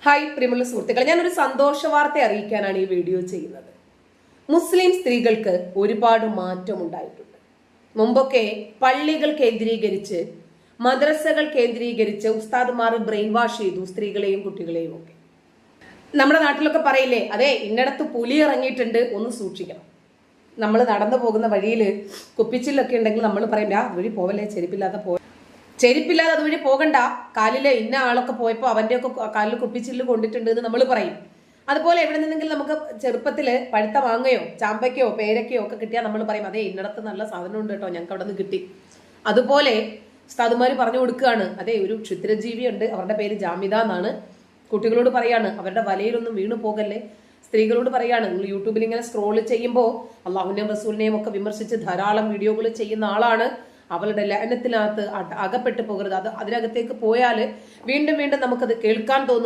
Hi പ്രിയമുള്ള സുഹൃത്തുക്കളെ, ഞാനൊരു സന്തോഷ വാർത്ത അറിയിക്കാനാണ് ഈ വീഡിയോ ചെയ്യുന്നത്. മുസ്ലിം സ്ത്രീകൾക്ക് ഒരുപാട് മാറ്റം ഉണ്ടായിട്ടുണ്ട്. മുമ്പൊക്കെ പള്ളികൾ കേന്ദ്രീകരിച്ച്, മദ്രസകൾ കേന്ദ്രീകരിച്ച് ഉസ്താദുമാർ ബ്രെയിൻ വാഷ് ചെയ്തു സ്ത്രീകളെയും കുട്ടികളെയും ഒക്കെ. നമ്മുടെ നാട്ടിലൊക്കെ പറയില്ലേ, അതെ ഇന്നടത്ത് പുലി ഇറങ്ങിയിട്ടുണ്ട്, ഒന്ന് സൂക്ഷിക്കണം. നമ്മൾ നടന്നു പോകുന്ന വഴിയിൽ കുപ്പിച്ചില്ലൊക്കെ ഉണ്ടെങ്കിൽ നമ്മൾ പറയും, അതുവഴി പോവല്ലേ, ചെരുപ്പില്ലാതെ അതുവഴി പോകണ്ട, കാലില് ഇന്ന ആളൊക്കെ പോയപ്പോൾ അവന്റെ ഒക്കെ കാലിൽ കുപ്പിച്ചില്ല് കൊണ്ടിട്ടുണ്ട് എന്ന് നമ്മൾ പറയും. അതുപോലെ എവിടെ നിന്നെങ്കിലും നമുക്ക് ചെറുപ്പത്തില് പഴുത്ത മാങ്ങയോ ചാമ്പയ്ക്കോ പേരക്കയോ ഒക്കെ കിട്ടിയാൽ നമ്മൾ പറയും, അതെ ഇന്നടത്ത് നല്ല സാധനം ഉണ്ട് കേട്ടോ, ഞങ്ങൾക്ക് അവിടെ നിന്ന് കിട്ടി. അതുപോലെ ഉസ്താദുമാര് പറഞ്ഞു കൊടുക്കുകയാണ്, അതെ ഒരു ക്ഷുദ്രജീവി ഉണ്ട്, അവരുടെ പേര് ജാമിദ എന്നാണ്. കുട്ടികളോട് പറയാണ് അവരുടെ വലയിലൊന്നും വീണു പോകല്ലേ. സ്ത്രീകളോട് പറയാണ്, നിങ്ങൾ യൂട്യൂബിൽ ഇങ്ങനെ സ്ക്രോൾ ചെയ്യുമ്പോൾ അള്ളാഹുവിനെയും റസൂലിനെയും ഒക്കെ വിമർശിച്ച് ധാരാളം വീഡിയോകൾ ചെയ്യുന്ന ആളാണ്, അവളുടെ ലയനത്തിനകത്ത് അകപ്പെട്ടു പോകരുത്. അതിനകത്തേക്ക് പോയാൽ വീണ്ടും വീണ്ടും നമുക്കത് കേൾക്കാൻ തോന്നും.